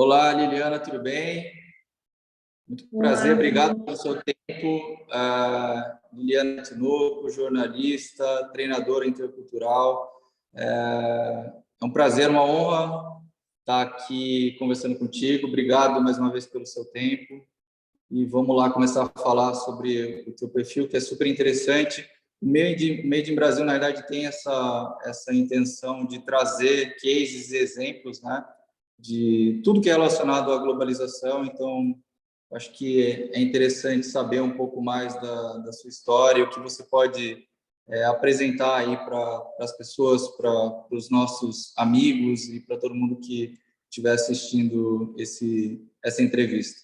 Olá, Liliana, tudo bem? Muito prazer, Olá, obrigado Bruno. pelo seu tempo. Liliana Tinoco, jornalista, treinadora intercultural. É um prazer, uma honra estar aqui conversando contigo. Obrigado mais uma vez pelo seu tempo. E vamos lá começar a falar sobre o teu perfil, que é super interessante. O Made in Brasil, na verdade, tem essa intenção de trazer cases e exemplos, né, de tudo que é relacionado à globalização. Então, acho que é interessante saber um pouco mais da sua história, o que você pode apresentar aí para as pessoas, para os nossos amigos e para todo mundo que estiver assistindo essa entrevista.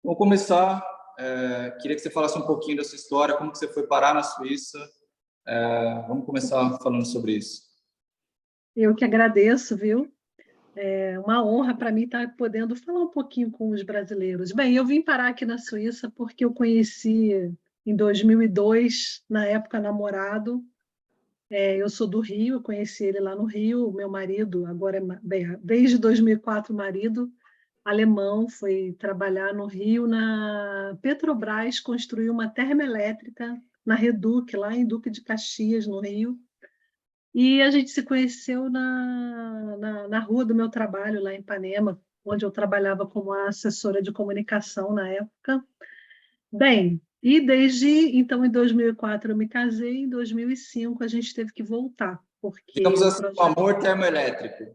Vamos começar. Queria que você falasse um pouquinho da sua história, como que você foi parar na Suíça. Vamos começar falando sobre isso. Eu que agradeço, viu? É uma honra para mim estar podendo falar um pouquinho com os brasileiros. Bem, eu vim parar aqui na Suíça porque eu conheci em 2002, na época namorado. Eu sou do Rio, eu conheci ele lá no Rio. O meu marido, agora bem, desde 2004, marido alemão, foi trabalhar no Rio na Petrobras, construiu uma termoelétrica na Reduc, lá em Duque de Caxias, no Rio. E a gente se conheceu na rua do meu trabalho, lá em Ipanema, onde eu trabalhava como assessora de comunicação na época. Bem, e desde então, em 2004, eu me casei, em 2005 a gente teve que voltar, Digamos porque o assim, um projeto... amor termoelétrico.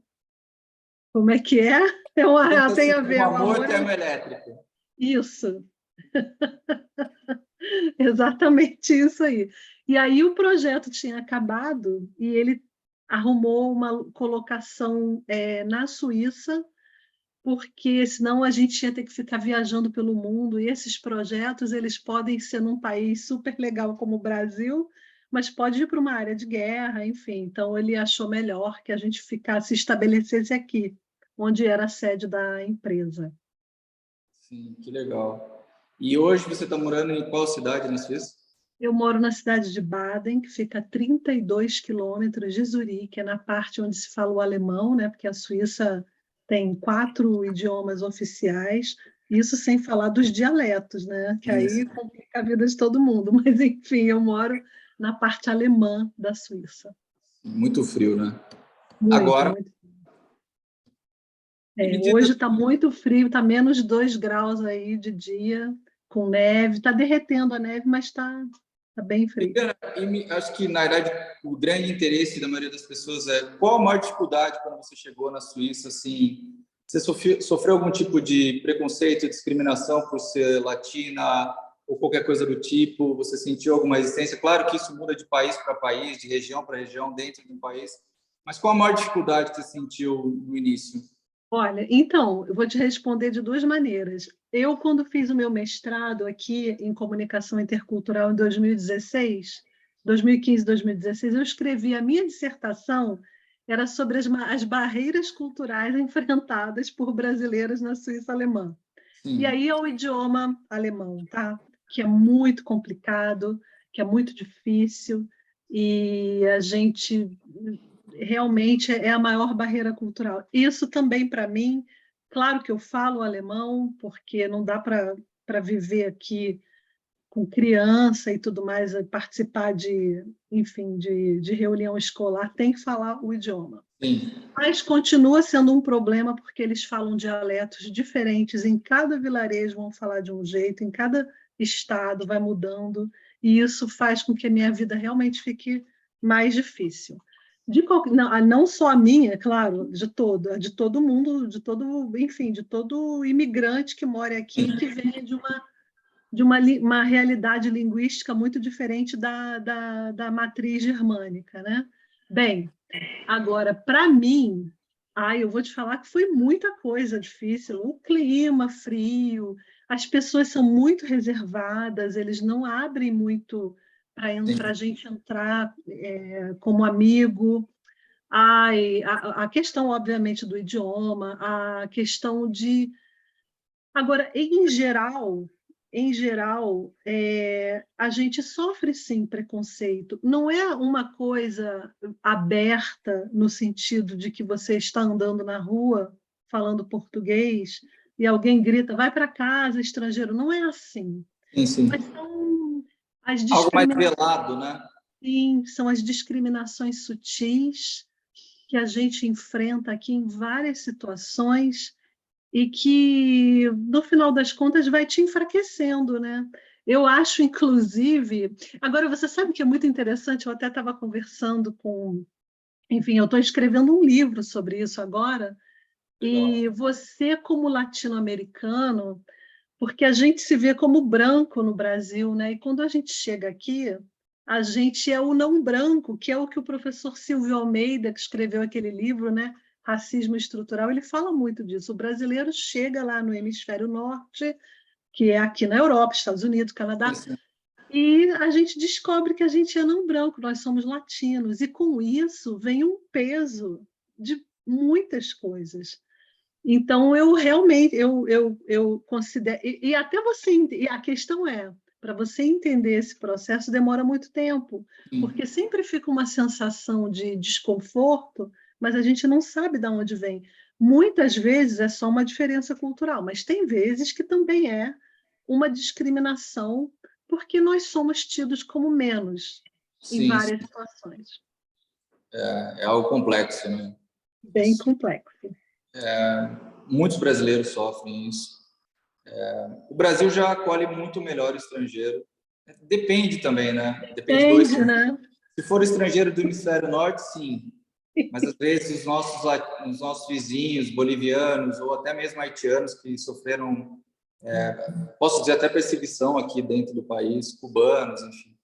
Como é que é? Digamos Tem assim, a um ver, o amor amor é termoelétrico. isso, exatamente isso aí. E aí o projeto tinha acabado e ele arrumou uma colocação na Suíça, porque senão a gente ia ter que ficar viajando pelo mundo, e esses projetos eles podem ser num país super legal como o Brasil, mas pode ir para uma área de guerra, enfim. Então ele achou melhor que a gente ficasse, estabelecesse aqui, onde era a sede da empresa. Sim, que legal. E hoje você está morando em qual cidade na Suíça? Eu moro na cidade de Baden, que fica a 32 quilômetros de Zurique, é na parte onde se fala o alemão, né? Porque a Suíça tem 4 idiomas oficiais, isso sem falar dos dialetos, né? Que Isso. aí complica a vida de todo mundo. Mas, enfim, eu moro na parte alemã da Suíça. Muito frio, né? Muito, Agora, muito. e me diz, Hoje está muito frio, está menos 2 graus aí de dia, com neve, está derretendo a neve, mas tá bem frio. acho que, na verdade, o grande interesse da maioria das pessoas é qual a maior dificuldade quando você chegou na Suíça, assim, você sofreu algum tipo de preconceito, discriminação por ser latina ou qualquer coisa do tipo? Você sentiu alguma resistência? Claro que isso muda de país para país, de região para região, dentro de um país, mas qual a maior dificuldade que você sentiu no início? Olha, então, eu vou te responder de duas maneiras. Eu, quando fiz o meu mestrado aqui em comunicação intercultural em 2016, 2015, 2016, eu escrevi a minha dissertação, era sobre as barreiras culturais enfrentadas por brasileiros na Suíça alemã. E Sim, aí é o idioma alemão, tá? Que é muito complicado, que é muito difícil, e a gente realmente é a maior barreira cultural. Isso também, para mim, claro que eu falo alemão, porque não dá para viver aqui com criança e tudo mais, participar de, enfim, de reunião escolar, tem que falar o idioma. sim. Mas continua sendo um problema porque eles falam dialetos diferentes, em cada vilarejo vão falar de um jeito, em cada estado vai mudando, e isso faz com que a minha vida realmente fique mais difícil. Não só a minha, claro, de todo mundo, de todo, enfim, de todo imigrante que mora aqui, que vem uma realidade linguística muito diferente da matriz germânica, né? Bem, agora, para mim, eu vou te falar que foi muita coisa difícil. O clima frio, as pessoas são muito reservadas, eles não abrem muito para a gente entrar como amigo. A questão, obviamente, do idioma, a questão de... Agora, em geral, a gente sofre sim preconceito. Não é uma coisa aberta no sentido de que você está andando na rua falando português e alguém grita, vai para casa, estrangeiro. Não é assim. Sim, sim. Mas são as Algo mais discriminações, velado, né? são as discriminações sutis que a gente enfrenta aqui em várias situações e que, no final das contas, vai te enfraquecendo, né? Eu acho, inclusive... Agora, você sabe que é muito interessante, eu até estava conversando com... Enfim, eu estou escrevendo um livro sobre isso agora, Legal. e você, como latino-americano, porque a gente se vê como branco no Brasil, né? E quando a gente chega aqui, a gente é o não branco, que é o que o professor Silvio Almeida, que escreveu aquele livro, né? Racismo Estrutural, ele fala muito disso. O brasileiro chega lá no hemisfério norte, que é aqui na Europa, Estados Unidos, Sim, Canadá, sim. e a gente descobre que a gente é não branco, nós somos latinos, e com isso vem um peso de muitas coisas. Então, eu realmente, eu considero, e até você, e a questão é, para você entender esse processo demora muito tempo, porque Sim. sempre fica uma sensação de desconforto, mas a gente não sabe de onde vem. Muitas vezes é só uma diferença cultural, mas tem vezes que também é uma discriminação, porque nós somos tidos como menos em Sim, várias sim. situações. É algo complexo, né? Bem complexo. Muitos brasileiros sofrem isso. O Brasil já acolhe muito melhor o estrangeiro. Depende também, né? Depende do... Entende, né? Se for estrangeiro do hemisfério norte, sim. Mas às vezes os nossos vizinhos bolivianos ou até mesmo haitianos que sofreram, posso dizer até perseguição aqui dentro do país, cubanos, enfim.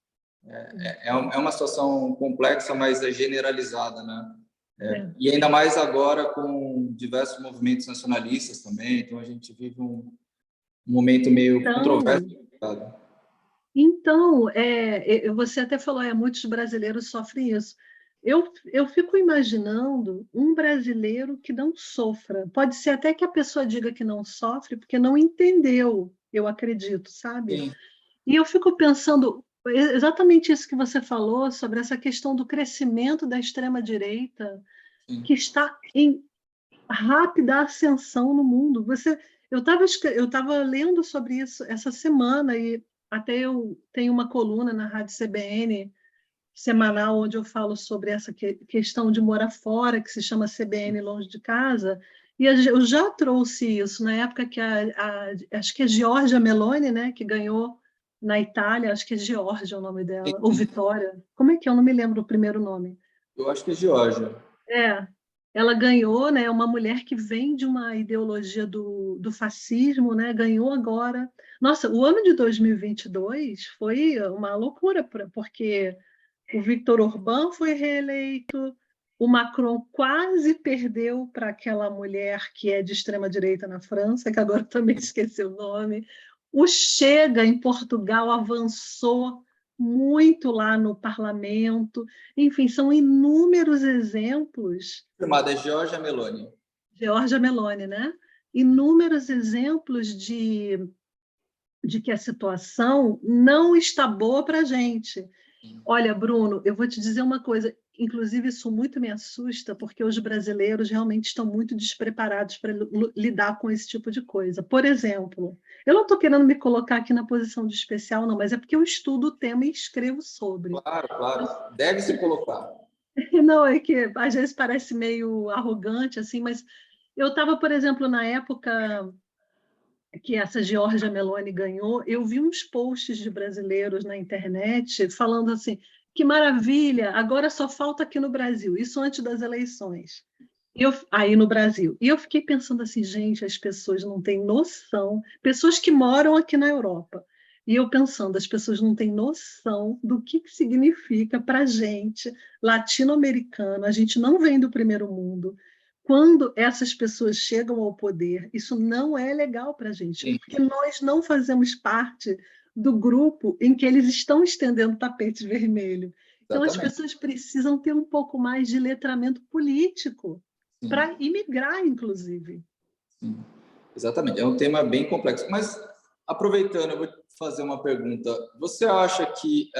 É uma situação complexa, mas é generalizada, né? É. E ainda mais agora com diversos movimentos nacionalistas também, então a gente vive um momento meio controverso. Então, Então, você até falou, muitos brasileiros sofrem isso. Eu fico imaginando um brasileiro que não sofra. Pode ser até que a pessoa diga que não sofre porque não entendeu, eu acredito, sabe? Sim, E eu fico pensando exatamente isso que você falou sobre essa questão do crescimento da extrema-direita, sim. que está em rápida ascensão no mundo. Eu estava lendo sobre isso essa semana e até eu tenho uma coluna na Rádio CBN semanal onde eu falo sobre essa questão de morar fora, que se chama CBN Longe de Casa. E eu já trouxe isso na época que acho que é Giorgia Meloni, né, que ganhou na Itália, acho que é Giorgia o nome dela, ou Vitória. Como é que é? Eu não me lembro o primeiro nome. Eu acho que é Geórgia. É, ela ganhou, né? Uma mulher que vem de uma ideologia do fascismo, né? Ganhou agora. Nossa, o ano de 2022 foi uma loucura, porque o Viktor Orbán foi reeleito, o Macron quase perdeu para aquela mulher que é de extrema-direita na França, que agora também esqueci o nome. O Chega, em Portugal, avançou muito lá no parlamento. Enfim, são inúmeros exemplos. Chamada Geórgia Meloni. Giorgia Meloni, né? Inúmeros exemplos de que a situação não está boa para a gente. Olha, Bruno, eu vou te dizer uma coisa, inclusive isso muito me assusta, porque os brasileiros realmente estão muito despreparados para lidar com esse tipo de coisa. Por exemplo, eu não estou querendo me colocar aqui na posição de especial, não, mas é porque eu estudo o tema e escrevo sobre. Claro, claro. Deve se colocar. Não, é que às vezes parece meio arrogante, assim, mas eu estava, por exemplo, na época que essa Giorgia Meloni ganhou, eu vi uns posts de brasileiros na internet falando assim: que maravilha, agora só falta aqui no Brasil, isso antes das eleições. Aí no Brasil. E eu fiquei pensando assim, gente, as pessoas não têm noção, pessoas que moram aqui na Europa. E eu pensando, as pessoas não têm noção do que significa para a gente, latino-americano, a gente não vem do primeiro mundo. Quando essas pessoas chegam ao poder, isso não é legal para a gente, Sim, porque nós não fazemos parte do grupo em que eles estão estendendo tapete vermelho. Então, as exatamente. pessoas precisam ter um pouco mais de letramento político Sim, para imigrar, inclusive. sim. Exatamente. É um tema bem complexo. Mas, aproveitando, eu vou te fazer uma pergunta. Você acha que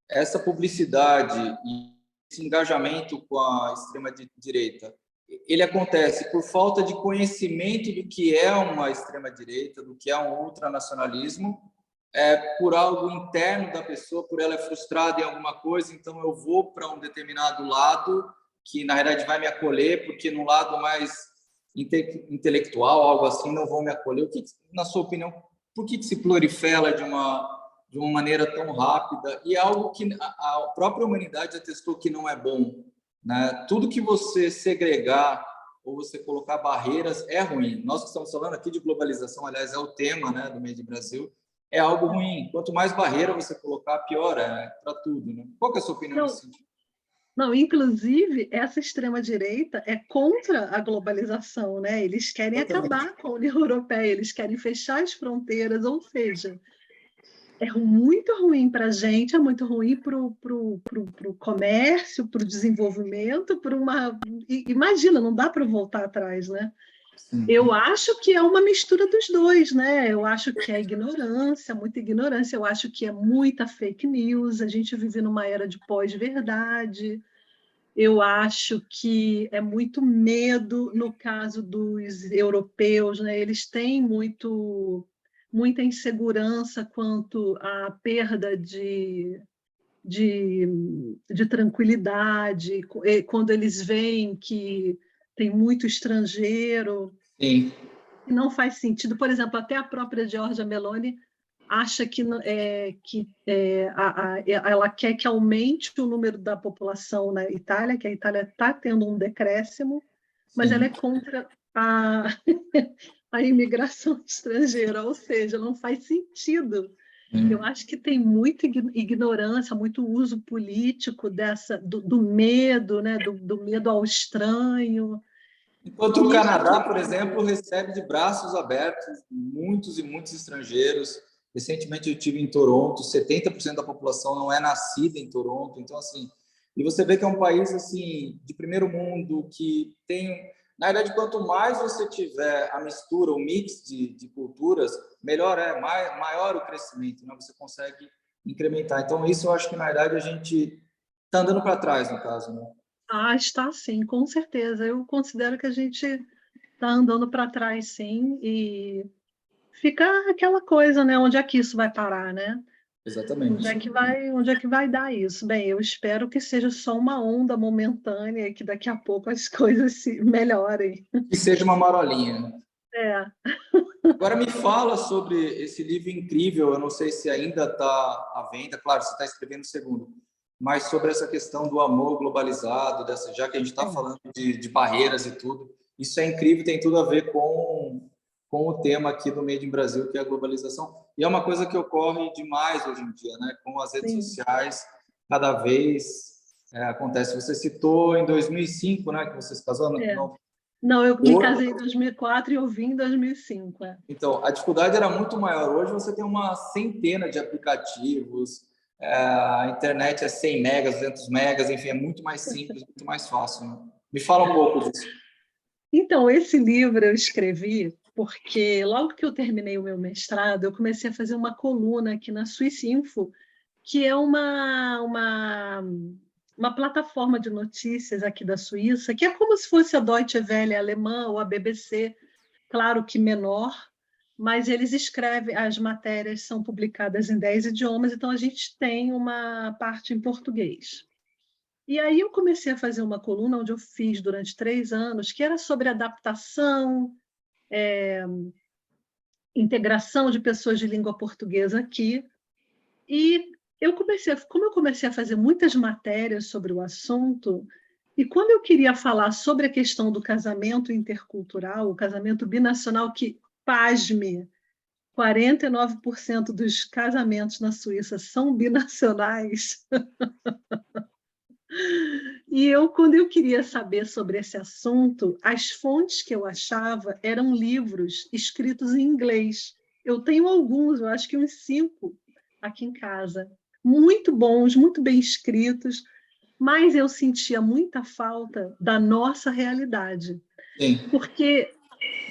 essa publicidade e esse engajamento com a extrema-direita, ele acontece por falta de conhecimento do que é uma extrema-direita, do que é um ultranacionalismo, por algo interno da pessoa, por ela é frustrada em alguma coisa, então eu vou para um determinado lado que, na verdade, vai me acolher, porque no lado mais intelectual, algo assim, não vão me acolher. Na sua opinião, por que se prolifera de uma maneira tão rápida? E é algo que a própria humanidade atestou que não é bom, né? Tudo que você segregar ou você colocar barreiras é ruim. Nós que estamos falando aqui de globalização, aliás, é o tema, né, do Made in Brasil, é algo ruim. Quanto mais barreira você colocar, pior é para tudo, né? Qual que é a sua opinião nesse sentido? Não, inclusive, essa extrema-direita é contra a globalização, né? Eles querem acabar com a União Europeia, eles querem fechar as fronteiras, ou seja, é muito ruim para a gente, é muito ruim para o comércio, para o desenvolvimento, para uma... Imagina, não dá para voltar atrás, né? Sim. Eu acho que é uma mistura dos dois, né? Eu acho que é ignorância, muita ignorância, eu acho que é muita fake news, a gente vive numa era de pós-verdade, eu acho que é muito medo no caso dos europeus, né? Eles têm muita insegurança quanto à perda de tranquilidade, quando eles veem que tem muito estrangeiro. Sim. E não faz sentido. Por exemplo, até a própria Giorgia Meloni acha que ela quer que aumente o número da população na Itália, que a Itália está tendo um decréscimo, mas ela é contra a imigração estrangeira, ou seja, não faz sentido. Eu acho que tem muita ignorância, muito uso político do medo, né? do medo ao estranho. Enquanto o Canadá, por exemplo, recebe de braços abertos muitos e muitos estrangeiros. Recentemente eu estive em Toronto, 70% da população não é nascida em Toronto, então assim, e você vê que é um país assim de primeiro mundo que tem, na verdade, quanto mais você tiver a mistura, o mix de culturas, melhor maior o crescimento, né? Você consegue incrementar. Então isso eu acho que na verdade a gente está andando para trás no caso, né? Ah, está sim, com certeza. Eu considero que a gente está andando para trás, sim, e fica aquela coisa, né? Onde é que isso vai parar, né? Exatamente. Onde é que vai dar isso? Bem, eu espero que seja só uma onda momentânea e que daqui a pouco as coisas se melhorem. Que seja uma marolinha. É. Agora me fala sobre esse livro incrível, eu não sei se ainda está à venda, claro, você está escrevendo o segundo, mas sobre essa questão do amor globalizado, já que a gente está falando de barreiras e tudo, isso é incrível, tem tudo a ver com o tema aqui do Made in Brasil, que é a globalização. E é uma coisa que ocorre demais hoje em dia, né? Com as redes sociais, cada vez acontece. Você citou em 2005, né, que você se casou? Não, eu me casei em 2004 e eu vim em 2005. Então, a dificuldade era muito maior. Hoje você tem uma centena de aplicativos, a internet é 100 megas, 200 megas, enfim, é muito mais simples, muito mais fácil. Né? Me fala um pouco disso. Então, esse livro eu escrevi porque logo que eu terminei o meu mestrado, eu comecei a fazer uma coluna aqui na Swiss Info, que é uma plataforma de notícias aqui da Suíça, que é como se fosse a Deutsche Welle alemã ou a BBC, claro que menor, mas eles escrevem, as matérias são publicadas em 10 idiomas, então a gente tem uma parte em português. E aí eu comecei a fazer uma coluna onde eu fiz durante 3 anos, que era sobre adaptação, integração de pessoas de língua portuguesa aqui. E como eu comecei a fazer muitas matérias sobre o assunto, e quando eu queria falar sobre a questão do casamento intercultural, o casamento binacional, que, pasme, 49% dos casamentos na Suíça são binacionais. E quando eu queria saber sobre esse assunto, as fontes que eu achava eram livros escritos em inglês. Eu tenho alguns, eu acho que uns 5 aqui em casa, muito bons, muito bem escritos, mas eu sentia muita falta da nossa realidade. Sim. Porque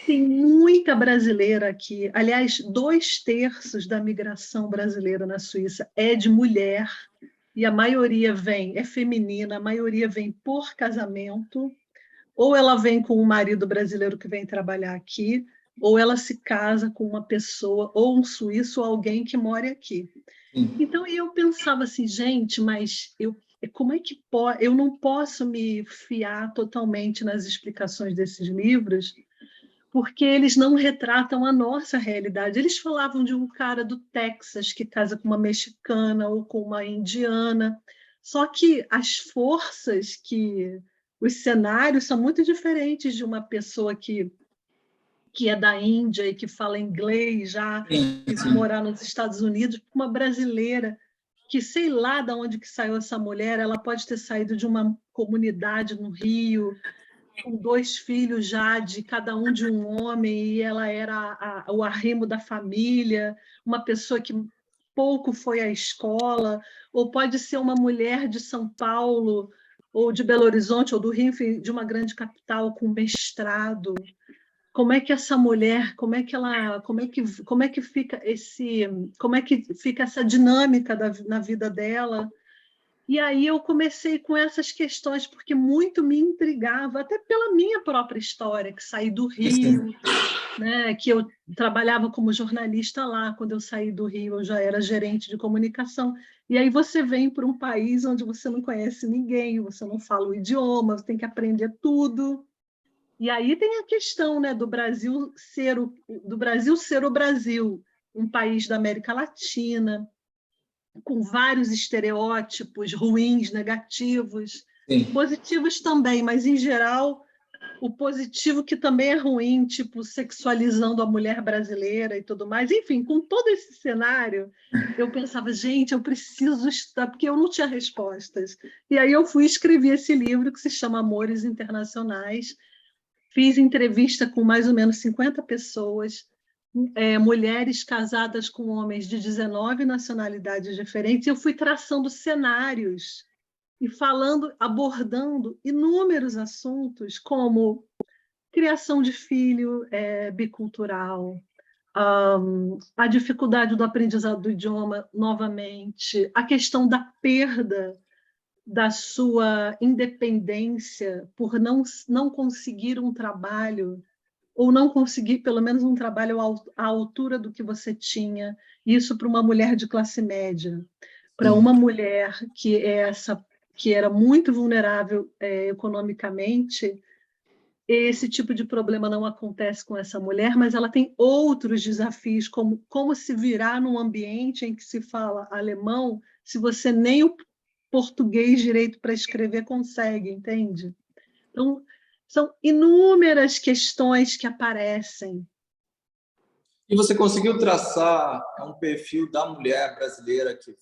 tem muita brasileira aqui. Aliás, 2/3 da migração brasileira na Suíça é de mulher, e a maioria é feminina, a maioria vem por casamento, ou ela vem com um marido brasileiro que vem trabalhar aqui, ou ela se casa com uma pessoa, ou um suíço, ou alguém que mora aqui. Sim. Então, eu pensava assim, gente, mas como é que eu não posso me fiar totalmente nas explicações desses livros, porque eles não retratam a nossa realidade. Eles falavam de um cara do Texas que casa com uma mexicana ou com uma indiana, só que as forças os cenários são muito diferentes de uma pessoa que é da Índia e que fala inglês já Sim, e vai morar nos Estados Unidos, uma brasileira que sei lá de onde que saiu essa mulher, ela pode ter saído de uma comunidade no Rio, com 2 filhos já, de cada um de um homem, e ela era o arrimo da família, uma pessoa que pouco foi à escola, ou pode ser uma mulher de São Paulo, ou de Belo Horizonte, ou do Rio, enfim, de uma grande capital com mestrado. Como é que essa mulher, como é que fica como é que fica essa dinâmica na vida dela? E aí eu comecei com essas questões, porque muito me intrigava, até pela minha própria história, que saí do sim. Rio, né, que eu trabalhava como jornalista lá. Quando eu saí do Rio, eu já era gerente de comunicação. E aí você vem para um país onde você não conhece ninguém, você não fala o idioma, você tem que aprender tudo. E aí tem a questão, né, do Brasil ser o Brasil, um país da América Latina, com vários estereótipos ruins, negativos, Sim. positivos também, mas em geral o positivo que também é ruim, tipo sexualizando a mulher brasileira e tudo mais. Enfim, com todo esse cenário, eu pensava, gente, eu preciso estudar, porque eu não tinha respostas. E aí eu fui escrever esse livro que se chama Amores Internacionais. Fiz entrevista com mais ou menos 50 pessoas, mulheres casadas com homens de 19 nacionalidades diferentes. Eu fui traçando cenários e abordando inúmeros assuntos, como criação de filho bicultural, a dificuldade do aprendizado do idioma novamente, a questão da perda da sua independência por não conseguir um trabalho, ou não conseguir pelo menos um trabalho à altura do que você tinha. Isso para uma mulher de classe média, para Sim. uma mulher que era muito vulnerável economicamente. Esse tipo de problema não acontece com essa mulher, mas ela tem outros desafios, como se virar num ambiente em que se fala alemão, se você nem o português direito para escrever consegue, entende? Então, são inúmeras questões que aparecem. E você conseguiu traçar um perfil da mulher brasileira que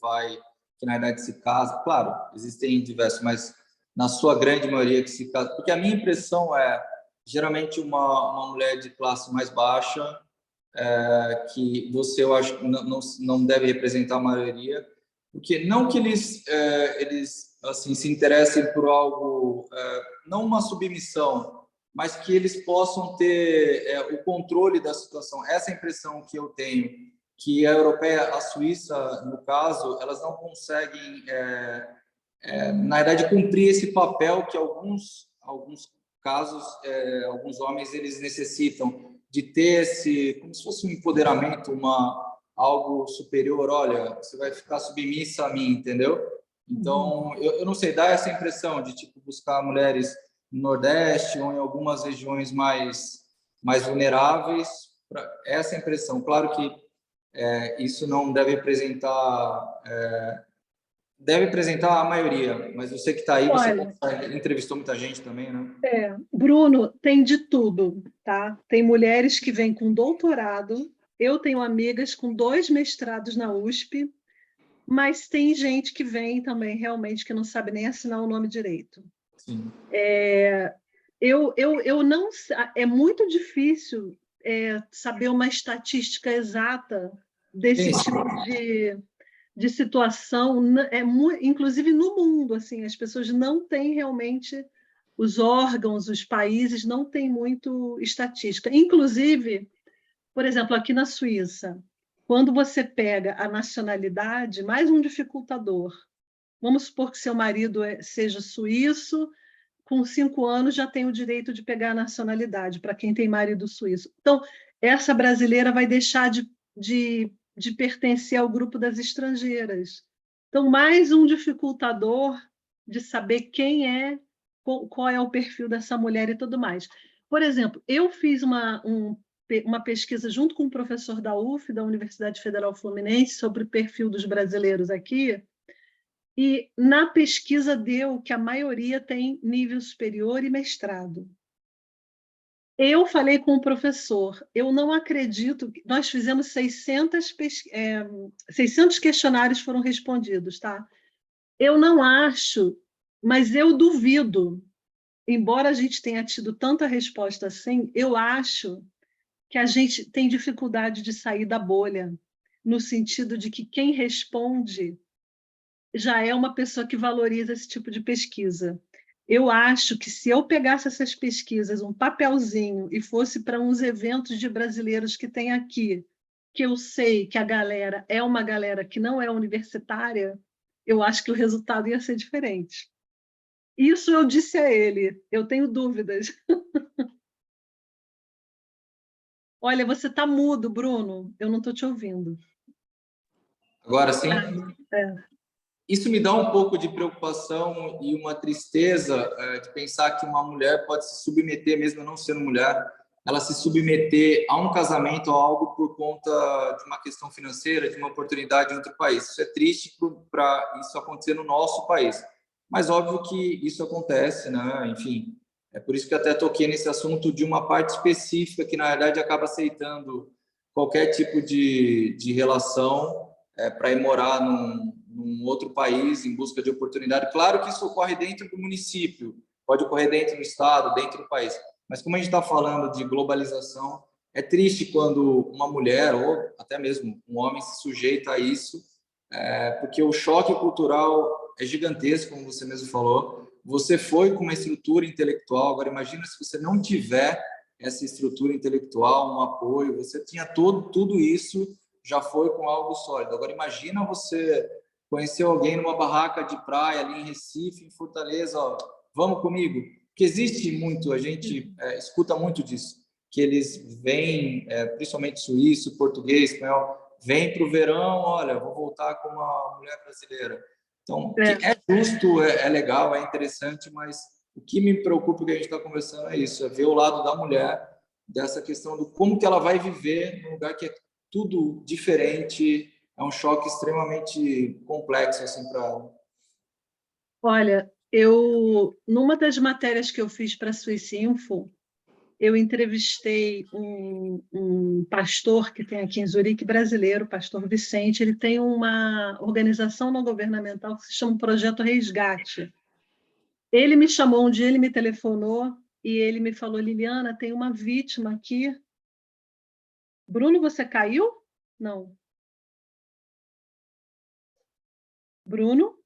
na verdade se casa? Claro, existem diversos, mas na sua grande maioria que se casa. Porque a minha impressão é, geralmente, uma mulher de classe mais baixa, que você, eu acho, não deve representar a maioria, porque não que eles assim, se interessem por algo, não uma submissão, mas que eles possam ter o controle da situação. Essa é a impressão que eu tenho, que a europeia, a Suíça, no caso, elas não conseguem, na verdade, cumprir esse papel que alguns casos, alguns homens, eles necessitam de ter como se fosse um empoderamento, algo superior. Olha, você vai ficar submissa a mim, entendeu? Então, eu não sei, dá essa impressão de tipo buscar mulheres no Nordeste ou em algumas regiões mais vulneráveis. Essa impressão. Claro que isso não deve representar a maioria, mas você que está aí, você Olha, entrevistou muita gente também, né? Bruno, tem de tudo, tá? Tem mulheres que vêm com doutorado, eu tenho amigas com 2 mestrados na USP, mas tem gente que vem também realmente que não sabe nem assinar o nome direito. Sim. Eu não, é muito difícil saber uma estatística exata desse Sim, sim. tipo de situação, inclusive no mundo, assim, as pessoas não têm realmente, os órgãos, os países não têm muito estatística. Inclusive, por exemplo, aqui na Suíça, quando você pega a nacionalidade, mais um dificultador. Vamos supor que seu marido seja suíço, com 5 anos já tem o direito de pegar a nacionalidade, para quem tem marido suíço. Então, essa brasileira vai deixar de pertencer ao grupo das estrangeiras. Então, mais um dificultador de saber quem é, qual é o perfil dessa mulher e tudo mais. Por exemplo, eu fiz uma pesquisa junto com um professor da UF, da Universidade Federal Fluminense, sobre o perfil dos brasileiros aqui, e na pesquisa deu que a maioria tem nível superior e mestrado. Eu falei com o professor, eu não acredito, nós fizemos 600 questionários foram respondidos, tá? Eu não acho, mas eu duvido, embora a gente tenha tido tanta resposta assim, eu acho que a gente tem dificuldade de sair da bolha, no sentido de que quem responde já é uma pessoa que valoriza esse tipo de pesquisa. Eu acho que se eu pegasse essas pesquisas, um papelzinho, e fosse para uns eventos de brasileiros que tem aqui, que eu sei que a galera é uma galera que não é universitária, eu acho que o resultado ia ser diferente. Isso eu disse a ele, eu tenho dúvidas. Olha, você está mudo, Bruno, eu não estou te ouvindo. Agora sim? É. Isso me dá um pouco de preocupação e uma tristeza de pensar que uma mulher pode se submeter, mesmo não sendo mulher, ela se submeter a um casamento ou algo por conta de uma questão financeira, de uma oportunidade em outro país. Isso é triste para isso acontecer no nosso país. Mas óbvio que isso acontece, né? Enfim, é por isso que até toquei nesse assunto de uma parte específica que, na verdade, acaba aceitando qualquer tipo de relação para ir morar num outro país em busca de oportunidade. Claro que isso ocorre dentro do município, pode ocorrer dentro do estado, dentro do país. Mas como a gente está falando de globalização, é triste quando uma mulher ou até mesmo um homem se sujeita a isso, porque o choque cultural é gigantesco, como você mesmo falou. Você foi com uma estrutura intelectual, agora imagina se você não tiver essa estrutura intelectual, um apoio, você tinha tudo isso, já foi com algo sólido. Agora imagina você conhecer alguém numa barraca de praia ali em Recife, em Fortaleza, ó, vamos comigo? Porque existe muito, a gente escuta muito disso, que eles vêm, principalmente suíço, português, espanhol, vêm para o verão, olha, vou voltar com uma mulher brasileira. Então, que é justo, é legal, é interessante, mas o que me preocupa que a gente está conversando é isso, é ver o lado da mulher, dessa questão do como que ela vai viver num lugar que é tudo diferente, é um choque extremamente complexo assim para ela. Olha, numa das matérias que eu fiz para a Swiss Info, eu entrevistei um pastor que tem aqui em Zurique, brasileiro, o pastor Vicente. Ele tem uma organização não governamental que se chama Projeto Resgate. Ele me chamou um dia, ele me telefonou e ele me falou: Liliana, tem uma vítima aqui. Bruno, você caiu? Não. Bruno?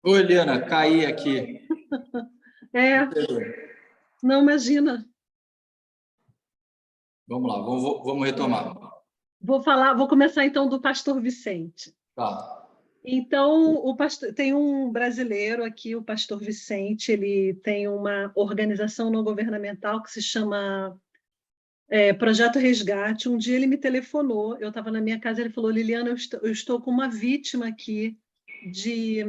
Oi, Eliana, caí aqui. É, não imagina. Vamos lá, vamos retomar. Vou começar então do pastor Vicente. Tá. Então, tem um brasileiro aqui, o pastor Vicente, ele tem uma organização não governamental que se chama Projeto Resgate. Um dia ele me telefonou, eu estava na minha casa, ele falou, Liliana, eu estou com uma vítima aqui de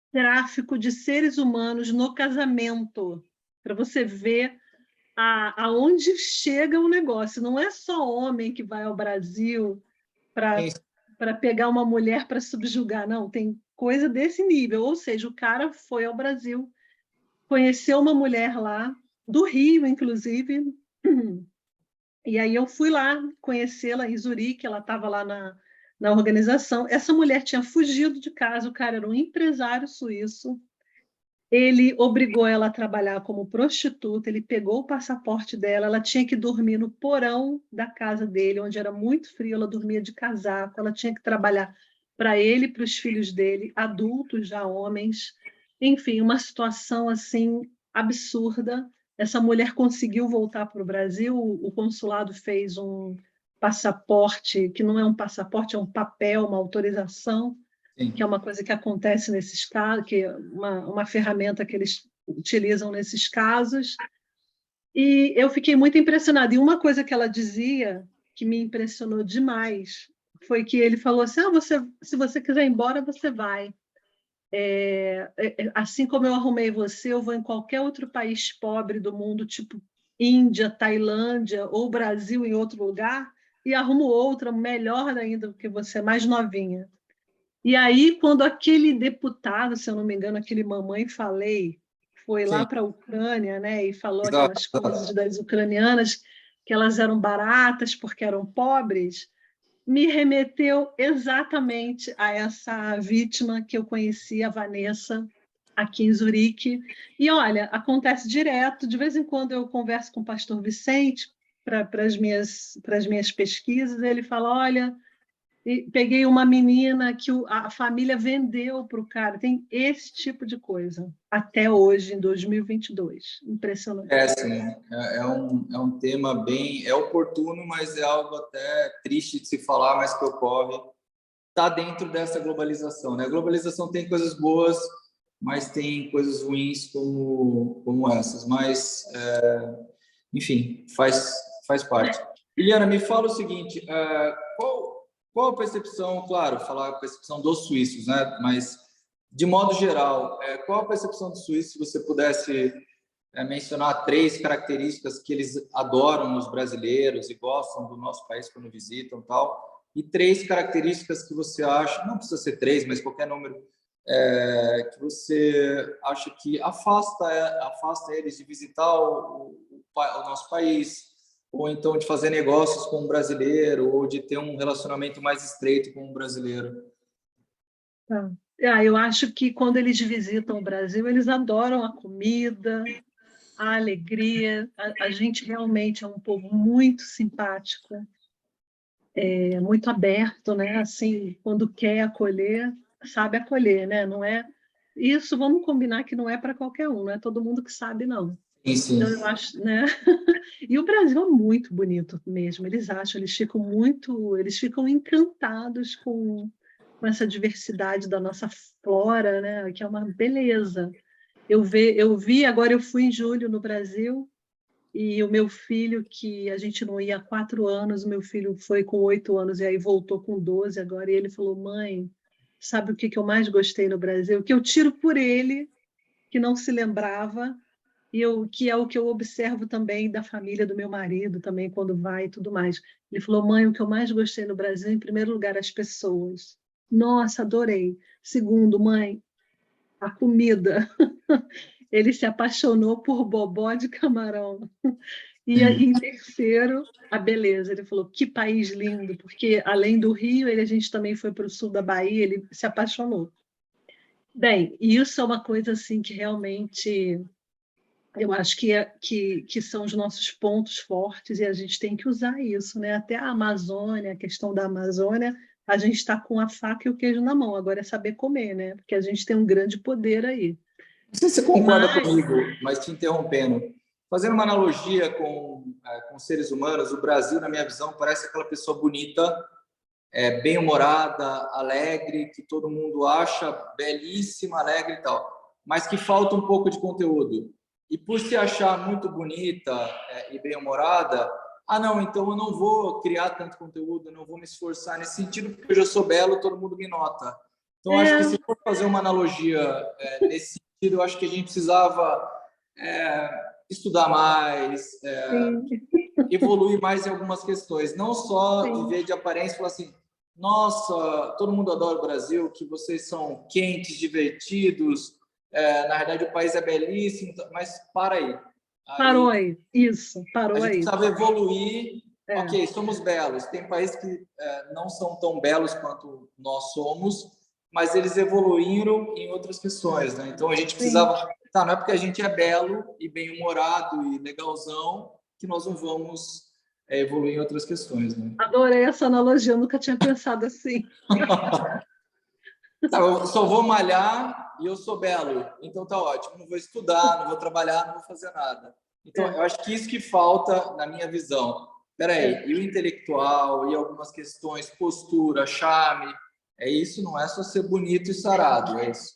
tráfico de seres humanos no casamento, para você ver aonde chega o negócio. Não é só homem que vai ao Brasil para pegar uma mulher para subjugar, não, tem coisa desse nível. Ou seja, o cara foi ao Brasil, conheceu uma mulher lá, do Rio, inclusive, e aí eu fui lá conhecê-la em Zurique, ela estava lá na organização. Essa mulher tinha fugido de casa, o cara era um empresário suíço, ele obrigou ela a trabalhar como prostituta, ele pegou o passaporte dela, ela tinha que dormir no porão da casa dele, onde era muito frio, ela dormia de casaco, ela tinha que trabalhar para ele e para os filhos dele, adultos já homens. Enfim, uma situação assim absurda. Essa mulher conseguiu voltar para o Brasil, o consulado fez um passaporte, que não é um passaporte, é um papel, uma autorização, que é Sim. uma coisa que acontece nesses casos, que é uma ferramenta que eles utilizam nesses casos. E eu fiquei muito impressionada. E uma coisa que ela dizia que me impressionou demais foi que ele falou assim: se você quiser ir embora, você vai. Assim como eu arrumei você, eu vou em qualquer outro país pobre do mundo, tipo Índia, Tailândia ou Brasil, em outro lugar, e arrumo outra melhor ainda do que você, mais novinha. E aí, quando aquele deputado, se eu não me engano, aquele Mamãe Falei, foi lá Sim. para a Ucrânia, né, e falou Exato, aquelas coisas exato. das ucranianas, que elas eram baratas porque eram pobres, me remeteu exatamente a essa vítima que eu conheci, a Vanessa, aqui em Zurique. E olha, acontece direto, de vez em quando eu converso com o pastor Vicente para as minhas pesquisas, ele fala, olha, e peguei uma menina que a família vendeu para o cara. Tem esse tipo de coisa, até hoje, em 2022. Impressionante. Sim, é um tema bem, é oportuno, mas é algo até triste de se falar, mas que ocorre. Está dentro dessa globalização, né? A globalização tem coisas boas, mas tem coisas ruins como essas. Mas, enfim, faz parte. Eliana, me fala o seguinte: qual a percepção, claro, falar a percepção dos suíços, né? Mas, de modo geral, qual a percepção dos suíços, se você pudesse mencionar 3 características que eles adoram nos brasileiros e gostam do nosso país quando visitam, tal, e 3 características que você acha, não precisa ser 3, mas qualquer número, que você acha que afasta eles de visitar o nosso país, ou então de fazer negócios com um brasileiro, ou de ter um relacionamento mais estreito com um brasileiro. Tá. Eu acho que quando eles visitam o Brasil, eles adoram a comida, a alegria. A gente realmente é um povo muito simpático, muito aberto, né? Assim, quando quer acolher, sabe acolher, né? Não é isso, vamos combinar que não é para qualquer um, não é todo mundo que sabe, não. Sim, sim. Então, eu acho, né? E o Brasil é muito bonito mesmo. Eles ficam encantados com essa diversidade da nossa flora, né? Que é uma beleza. Eu vi, agora eu fui em julho no Brasil e o meu filho, que a gente não ia há 4 anos, o meu filho foi com 8 anos e aí voltou com 12 agora, e ele falou, mãe, sabe o que eu mais gostei no Brasil? Que eu tiro por ele, que não se lembrava, que é o que eu observo também da família do meu marido, também quando vai e tudo mais. Ele falou, mãe, o que eu mais gostei no Brasil, em primeiro lugar, as pessoas. Nossa, adorei. Segundo, mãe, a comida. Ele se apaixonou por bobó de camarão. E Sim. em terceiro, a beleza. Ele falou, que país lindo, porque além do Rio, a gente também foi para o sul da Bahia, ele se apaixonou. Bem, isso é uma coisa assim que realmente eu acho que são os nossos pontos fortes e a gente tem que usar isso, né? Até a Amazônia, a questão da Amazônia, a gente está com a faca e o queijo na mão, agora é saber comer, né? Porque a gente tem um grande poder aí. Não sei se você concorda Mas, comigo, mas te interrompendo. Fazendo uma analogia com seres humanos, o Brasil, na minha visão, parece aquela pessoa bonita, bem-humorada, alegre, que todo mundo acha belíssima, alegre e tal, mas que falta um pouco de conteúdo. E por se achar muito bonita e bem-humorada, não, então eu não vou criar tanto conteúdo, eu não vou me esforçar nesse sentido, porque eu já sou belo, todo mundo me nota. Então, acho que se for fazer uma analogia nesse sentido, eu acho que a gente precisava estudar mais, evoluir mais em algumas questões, não só viver de aparência e falar assim, nossa, todo mundo adora o Brasil, que vocês são quentes, divertidos, na verdade o país é belíssimo, mas para aí. Parou aí, isso, parou a gente aí. precisava evoluir, ok, somos belos, tem países que não são tão belos quanto nós somos, mas eles evoluíram em outras questões, né? Então a gente precisava, não é porque a gente é belo e bem-humorado e legalzão que nós não vamos evoluir em outras questões, né? Adorei essa analogia, eu nunca tinha pensado assim. Eu só vou malhar e eu sou belo, então tá ótimo, não vou estudar, não vou trabalhar, não vou fazer nada. Então, eu acho que isso que falta na minha visão. Peraí, e o intelectual, e algumas questões, postura, charme, isso, não é só ser bonito e sarado, é isso.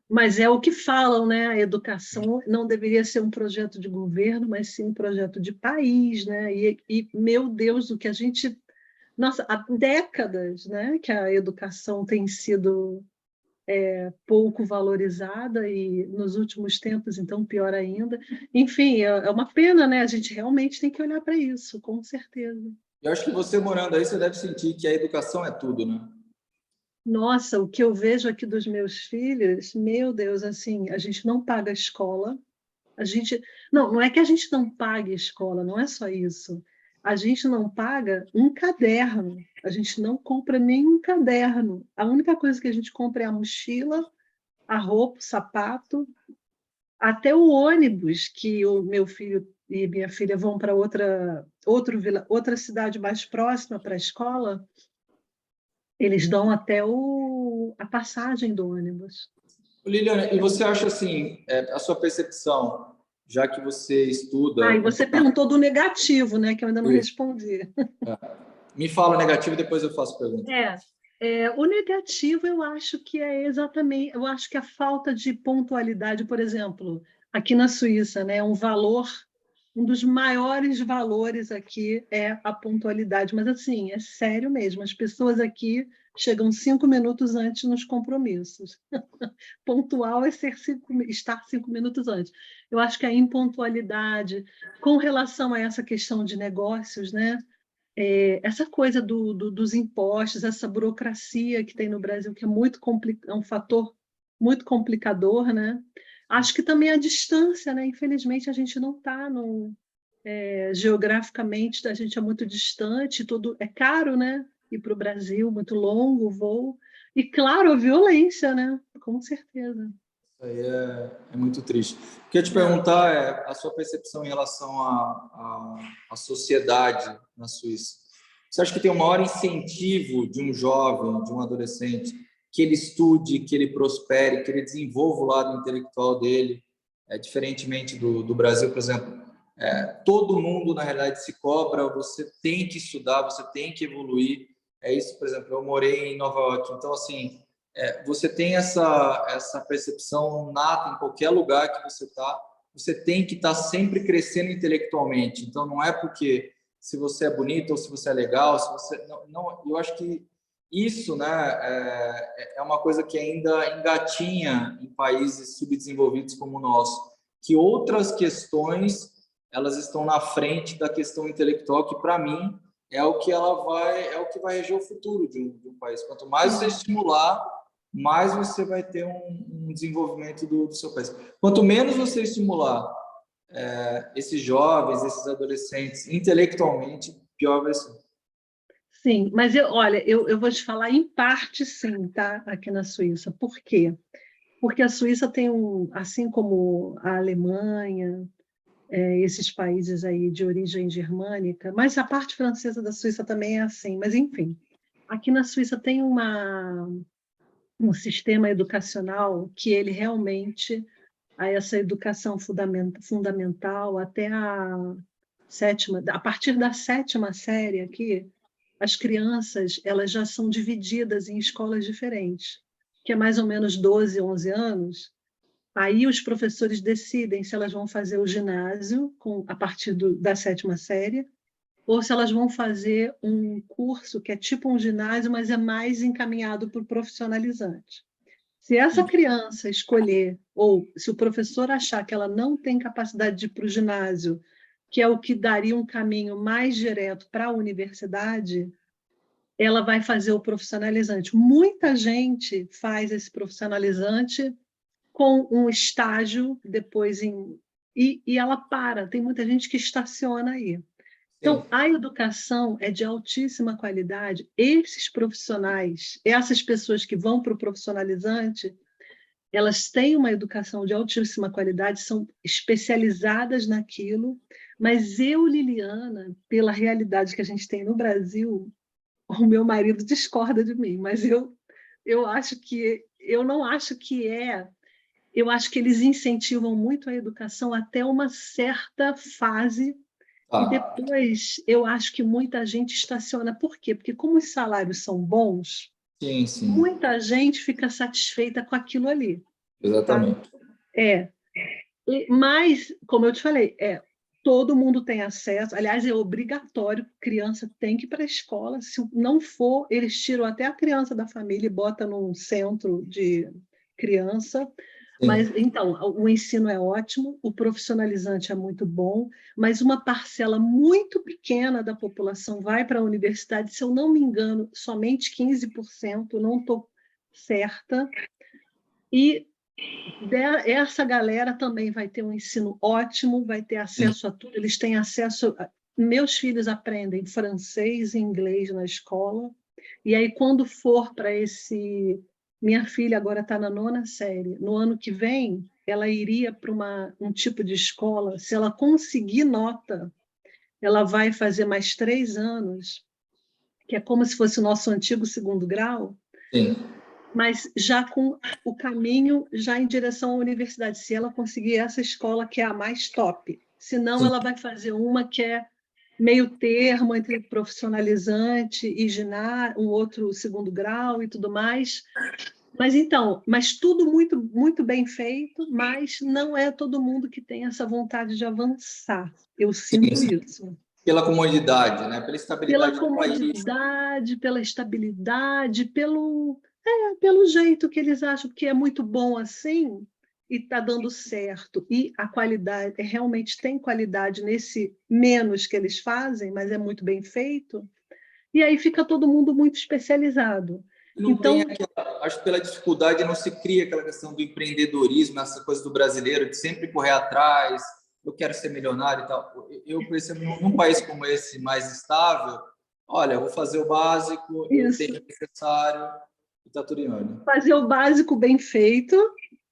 Mas é o que falam, né? A educação não deveria ser um projeto de governo, mas sim um projeto de país, né? E meu Deus, o que a gente... Nossa, há décadas, né, que a educação tem sido pouco valorizada e nos últimos tempos, então, pior ainda. Enfim, é uma pena, né? A gente realmente tem que olhar para isso, com certeza. Eu acho que você morando aí, você deve sentir que a educação é tudo, né? Nossa, o que eu vejo aqui dos meus filhos, meu Deus, assim, a gente não paga a escola, a gente... Não é que a gente não pague a escola, não é só isso. A gente não paga um caderno, a gente não compra nenhum caderno. A única coisa que a gente compra é a mochila, a roupa, o sapato, até o ônibus que o meu filho e minha filha vão para outra cidade mais próxima para a escola, eles dão até a passagem do ônibus. Liliana, e você acha assim, a sua percepção, já que você estuda... E você perguntou do negativo, né, que eu ainda não Isso. respondi. Me fala o negativo, depois eu faço pergunta. O negativo eu acho que é exatamente, eu acho que a falta de pontualidade, por exemplo, aqui na Suíça, né, um dos maiores valores aqui é a pontualidade, mas assim, é sério mesmo, as pessoas aqui chegam 5 minutos antes nos compromissos. Pontual é estar 5 minutos antes. Eu acho que a impontualidade, com relação a essa questão de negócios, né? Essa coisa dos impostos, essa burocracia que tem no Brasil, que é um fator muito complicador, né? Acho que também a distância, né? Infelizmente, a gente não está geograficamente, a gente é muito distante, tudo é caro, né? Ir para o Brasil, muito longo o voo. E, claro, a violência, né? Com certeza. Isso aí é muito triste. O que eu ia te perguntar é a sua percepção em relação à sociedade na Suíça. Você acha que tem um maior incentivo de um jovem, de um adolescente, que ele estude, que ele prospere, que ele desenvolva o lado intelectual dele, diferentemente do Brasil, por exemplo? Todo mundo, na realidade, se cobra, você tem que estudar, você tem que evoluir. É isso, por exemplo, eu morei em Nova York, então, assim, você tem essa percepção nata em qualquer lugar que você está, você tem que estar sempre crescendo intelectualmente. Então, não é porque se você é bonito ou se você é legal, se você não, eu acho que isso, né, é uma coisa que ainda engatinha em países subdesenvolvidos como o nosso, que outras questões elas estão na frente da questão intelectual, que para mim é o que vai reger o futuro de um país. Quanto mais você estimular, mais você vai ter um desenvolvimento do seu país. Quanto menos você estimular esses jovens, esses adolescentes intelectualmente, pior vai ser. Sim, mas olha, eu vou te falar em parte sim, tá? Aqui na Suíça. Por quê? Porque a Suíça tem assim como a Alemanha, esses países aí de origem germânica, mas a parte francesa da Suíça também é assim, mas enfim. aqui na Suíça tem um sistema educacional que ele realmente, a essa educação fundamental até a partir da sétima série aqui, as crianças elas já são divididas em escolas diferentes, que é mais ou menos 12, 11 anos. Aí os professores decidem se elas vão fazer o ginásio a partir da sétima série, ou se elas vão fazer um curso que é tipo um ginásio, mas é mais encaminhado para o profissionalizante. Se essa criança escolher, ou se o professor achar que ela não tem capacidade de ir para o ginásio, que é o que daria um caminho mais direto para a universidade, ela vai fazer o profissionalizante. Muita gente faz esse profissionalizante com um estágio depois e ela para. Tem muita gente que estaciona aí. Então, a educação é de altíssima qualidade. Esses profissionais, essas pessoas que vão para o profissionalizante, elas têm uma educação de altíssima qualidade, são especializadas naquilo, mas eu, Liliana, pela realidade que a gente tem no Brasil, o meu marido discorda de mim, mas eu acho que eu não acho que eu acho que eles incentivam muito a educação até uma certa fase e Tá. depois eu acho que muita gente estaciona. Por quê? Porque como os salários são bons, Sim, sim, muita gente fica satisfeita com aquilo ali, tá? exatamente. É, mas, como eu te falei, todo mundo tem acesso. Aliás, é obrigatório, criança tem que ir para a escola. Se não for, eles tiram até a criança da família e botam num centro de criança. Mas, Sim, então, o ensino é ótimo, o profissionalizante é muito bom, mas uma parcela muito pequena da população vai para a universidade, se eu não me engano, somente 15%, não estou certa, e essa galera também vai ter um ensino ótimo, vai ter sim. acesso a tudo, eles têm acesso. Meus filhos aprendem francês e inglês na escola, e aí, quando for para esse. Minha filha agora está na 9ª série. No ano que vem, ela iria para um tipo de escola. Se ela conseguir nota, ela vai fazer mais 3 anos, que é como se fosse o nosso antigo segundo grau, Sim. mas já com o caminho já em direção à universidade, se ela conseguir essa escola que é a mais top. Senão, Sim. ela vai fazer uma que é meio termo entre profissionalizante e um outro segundo grau e tudo mais. Mas então, mas tudo muito, muito bem feito, mas não é todo mundo que tem essa vontade de avançar. Eu Sim, sinto sim. isso. Pela comodidade, né? Pela Pela estabilidade do país. comodidade, pela estabilidade, pelo jeito que eles acham que é muito bom assim e está dando certo. E a qualidade, realmente tem qualidade nesse menos que eles fazem, mas é muito bem feito. E aí fica todo mundo muito especializado. Não tem Então, aquela, acho que pela dificuldade não se cria aquela questão do empreendedorismo, essa coisa do brasileiro de sempre correr atrás, eu quero ser milionário e tal. Eu percebo num país como esse, mais estável, olha, eu vou fazer o básico, eu isso, tenho o necessário e está tudo em ordem. fazer o básico bem feito,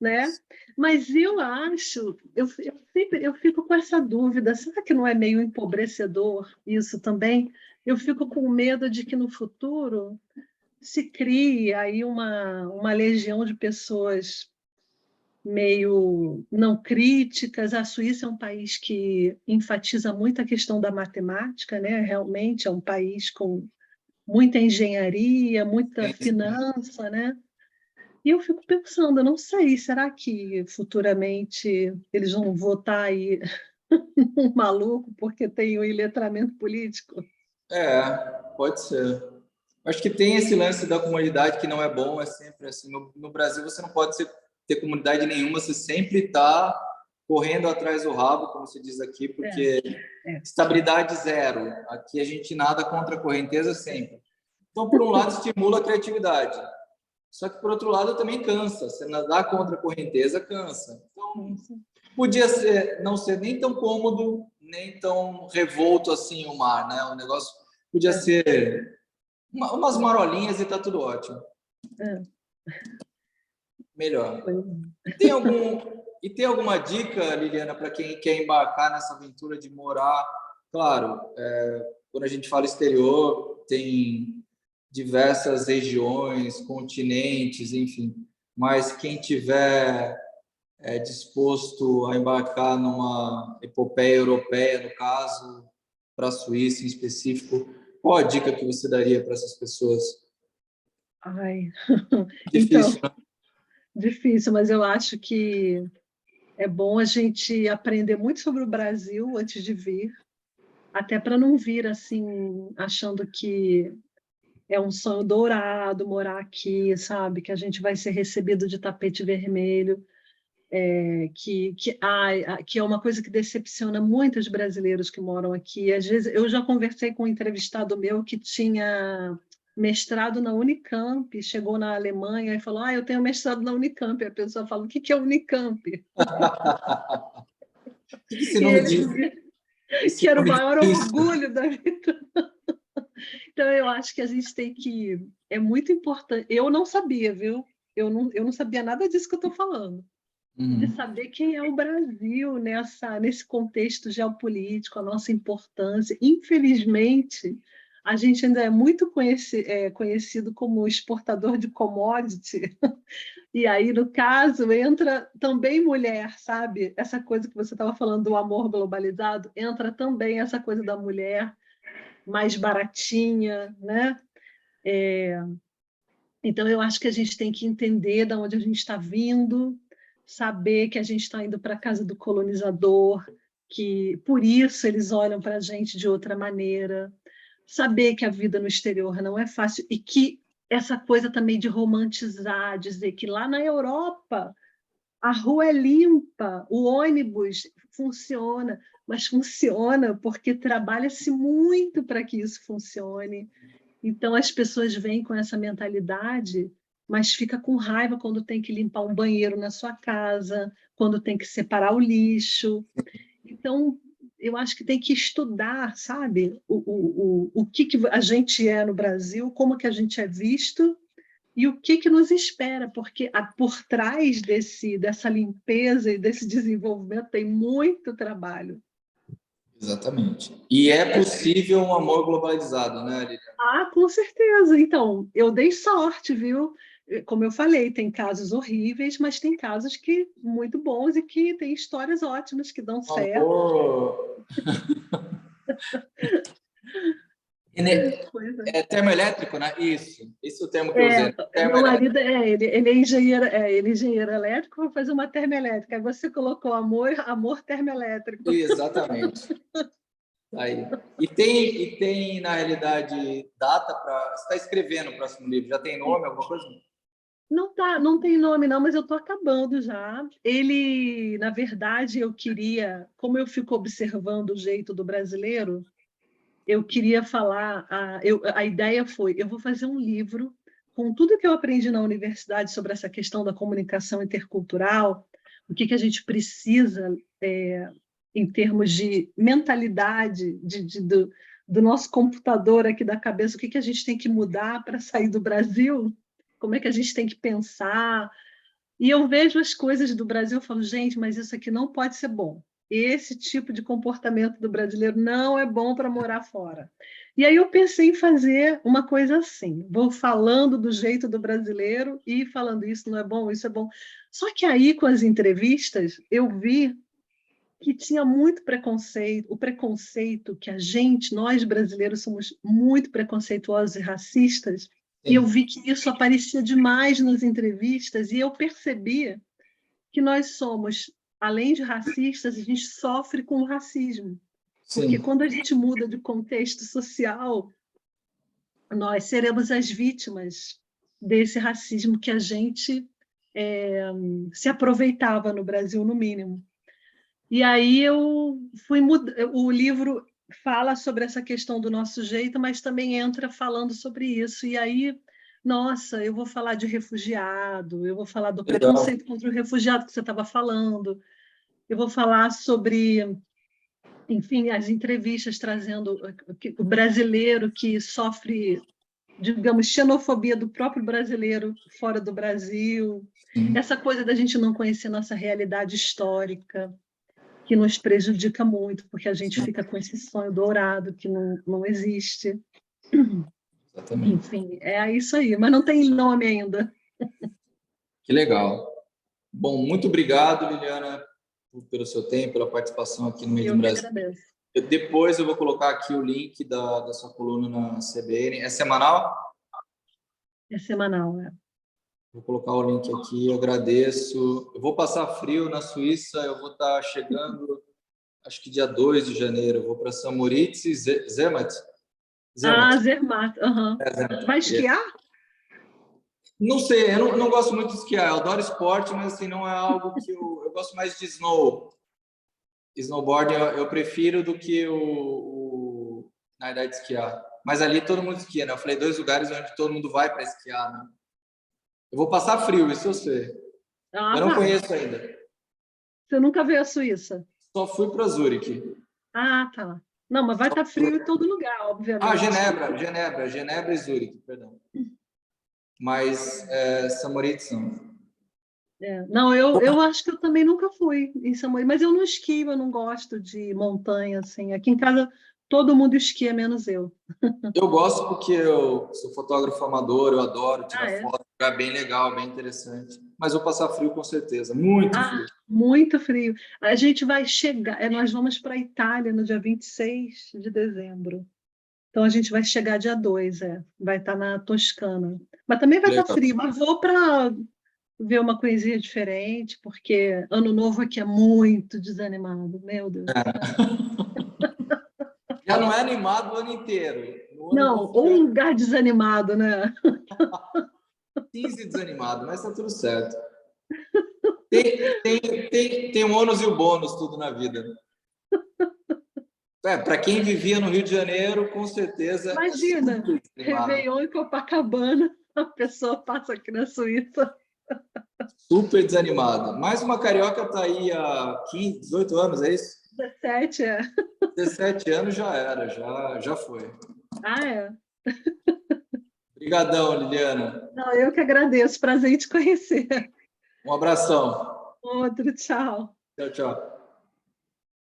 né? Mas eu acho, eu fico com essa dúvida, será que não é meio empobrecedor isso também? Eu fico com medo de que no futuro se crie aí uma legião de pessoas meio não críticas. A Suíça é um país que enfatiza muito a questão da matemática, né? Realmente é um país com muita engenharia, muita finança, né? E eu fico pensando, eu não sei, será que futuramente eles vão votar aí um maluco porque tem o iletramento político? É, pode ser. Acho que tem esse lance da comunidade que não é bom, é sempre assim. No Brasil você não pode ter comunidade nenhuma, você sempre está correndo atrás do rabo, como se diz aqui, É, porque é, estabilidade zero. Aqui a gente nada contra a correnteza sempre. Então, por um lado, estimula a criatividade. Só que, por outro lado, também cansa. Você nadar contra a correnteza cansa. Então, podia não ser nem tão cômodo, nem tão revolto assim o mar, né? O negócio podia é, ser umas marolinhas e tá tudo ótimo. é. Melhor. Pois E tem algum e tem alguma dica, Liliana, para quem quer embarcar nessa aventura de morar? Claro, quando a gente fala exterior, tem diversas regiões, continentes, enfim. Mas quem tiver disposto a embarcar numa epopeia europeia, no caso, para a Suíça em específico, qual a dica que você daria para essas pessoas? Ai, então, Difícil, né? difícil, mas eu acho que é bom a gente aprender muito sobre o Brasil antes de vir, até para não vir assim, achando que é um sonho dourado morar aqui, sabe? Que a gente vai ser recebido de tapete vermelho, que é uma coisa que decepciona muitos brasileiros que moram aqui. Às vezes, eu já conversei com um entrevistado meu que tinha mestrado na Unicamp, chegou na Alemanha e falou: eu tenho mestrado na Unicamp. E a pessoa fala: o que que é Unicamp? O que esse E nome ele diz? dizia que Esse era o nome maior diz? orgulho da vida. Então, eu acho que a gente tem que. É muito importante. Eu não sabia, viu? Eu não sabia nada disso que eu estou falando. De Uhum. saber quem é o Brasil nesse contexto geopolítico, a nossa importância. Infelizmente, a gente ainda é muito conhecido como exportador de commodity, e aí, no caso, entra também mulher, sabe? Essa coisa que você estava falando do amor globalizado, entra também essa coisa da mulher mais baratinha, né? Então, eu acho que a gente tem que entender de onde a gente está vindo, saber que a gente está indo para a casa do colonizador, que por isso eles olham para a gente de outra maneira, saber que a vida no exterior não é fácil e que essa coisa também de romantizar, dizer que lá na Europa a rua é limpa, o ônibus funciona, mas funciona porque trabalha-se muito para que isso funcione. Então, as pessoas vêm com essa mentalidade, mas fica com raiva quando tem que limpar um banheiro na sua casa, quando tem que separar o lixo. Então, eu acho que tem que estudar, sabe, o que a gente é no Brasil, como que a gente é visto e o que nos espera, porque por trás dessa limpeza e desse desenvolvimento tem muito trabalho. Exatamente. E é possível um amor globalizado, né, Lilian? Com certeza. Então, eu dei sorte, viu? Como eu falei, tem casos horríveis, mas tem casos que muito bons e que tem histórias ótimas que dão Um certo. amor. Pois é. É termoelétrico, né? Isso. Esse é o termo que eu usei. Meu Termoelétrico. marido ele é engenheiro elétrico, vai fazer uma termoelétrica. Aí você colocou amor termoelétrico. Exatamente. Aí. E tem, na realidade, data para. Você está escrevendo o próximo livro? Já tem nome, alguma coisa? Não tem nome não, mas eu estou acabando já. Ele, na verdade, eu queria, como eu fico observando o jeito do brasileiro, eu queria falar, a ideia foi, eu vou fazer um livro com tudo que eu aprendi na universidade sobre essa questão da comunicação intercultural, o que a gente precisa em termos de mentalidade, do nosso computador aqui da cabeça, o que a gente tem que mudar para sair do Brasil, como é que a gente tem que pensar. E eu vejo as coisas do Brasil e falo, gente, mas isso aqui não pode ser bom. Esse tipo de comportamento do brasileiro não é bom para morar fora. E aí eu pensei em fazer uma coisa assim, vou falando do jeito do brasileiro e falando isso não é bom, isso é bom. Só que aí, com as entrevistas, eu vi que tinha muito preconceito, o preconceito que nós brasileiros, somos muito preconceituosos e racistas, e eu Sim. vi que isso aparecia demais nas entrevistas, e eu percebia que nós somos, além de racistas, a gente sofre com o racismo, porque Sim. quando a gente muda de contexto social, nós seremos as vítimas desse racismo que a gente se aproveitava no Brasil, no mínimo. E aí o livro fala sobre essa questão do nosso jeito, mas também entra falando sobre isso. E aí, nossa, eu vou falar de refugiado, eu vou falar do Legal. preconceito contra o refugiado que você estava falando, eu vou falar sobre, enfim, as entrevistas trazendo o brasileiro que sofre, digamos, xenofobia do próprio brasileiro fora do Brasil, Sim. essa coisa da gente não conhecer nossa realidade histórica, que nos prejudica muito, porque a gente Sim. fica com esse sonho dourado que não existe. Exatamente. Enfim, é isso aí, mas não tem nome ainda. Que legal. Bom, muito obrigado, Liliana, pelo seu tempo, pela participação aqui no Made Eu in que Brasil. agradeço. Depois eu vou colocar aqui o link da sua coluna na CBN. É semanal? É semanal, é. Vou colocar o link aqui, agradeço. Eu vou passar frio na Suíça, eu vou estar chegando, acho que dia 2 de janeiro. Eu vou para St. Moritz e Zermatt. Ah, Zermatt. Zermatt, aham. Vai esquiar? Não sei, eu não gosto muito de esquiar. Eu adoro esporte, mas assim, não é algo que eu gosto mais de snowboard. Eu prefiro do que na verdade, esquiar. Mas ali todo mundo esquia, né? Eu falei 2 lugares onde todo mundo vai para esquiar, né? Eu vou passar frio, isso eu sei. Ah, Eu não vai. conheço ainda. Você nunca veio à Suíça? Só fui para Zurique. Ah, tá. Não, mas vai estar frio em todo lugar, Ah, obviamente. Genebra e Zurique, perdão. Mas St. Moritz não. É. Não, eu acho que eu também nunca fui em São Paulo, mas eu não esquio, eu não gosto de montanha, assim. Aqui em casa todo mundo esquia, menos eu. Eu gosto porque eu sou fotógrafo amador, eu adoro tirar Ah, é? foto, é bem legal, bem interessante. Mas vou passar frio com certeza, muito Ah, frio. muito frio. A gente vai chegar, nós vamos para a Itália no dia 26 de dezembro. Então a gente vai chegar dia 2, vai estar na Toscana. Mas também vai estar Legal. frio, mas vou para ver uma coisinha diferente, porque Ano Novo aqui é muito desanimado, meu Deus do céu. Já não é animado o ano inteiro. No ano Não, novo ou já um lugar desanimado, né? é 15 desanimado, mas tá tudo certo. Tem um ônus e o bônus tudo na vida. Para quem vivia no Rio de Janeiro, com certeza é Imagina, super desanimado. Réveillon em Copacabana, a pessoa passa aqui na Suíça. Super desanimado. Mais uma carioca tá aí há 15, 18 anos, é isso? 17, é. 17 anos já era, já foi. Ah, é. Obrigadão, Liliana. Não, eu que agradeço. Prazer em te conhecer. Um abração. Outro, tchau. Tchau, tchau.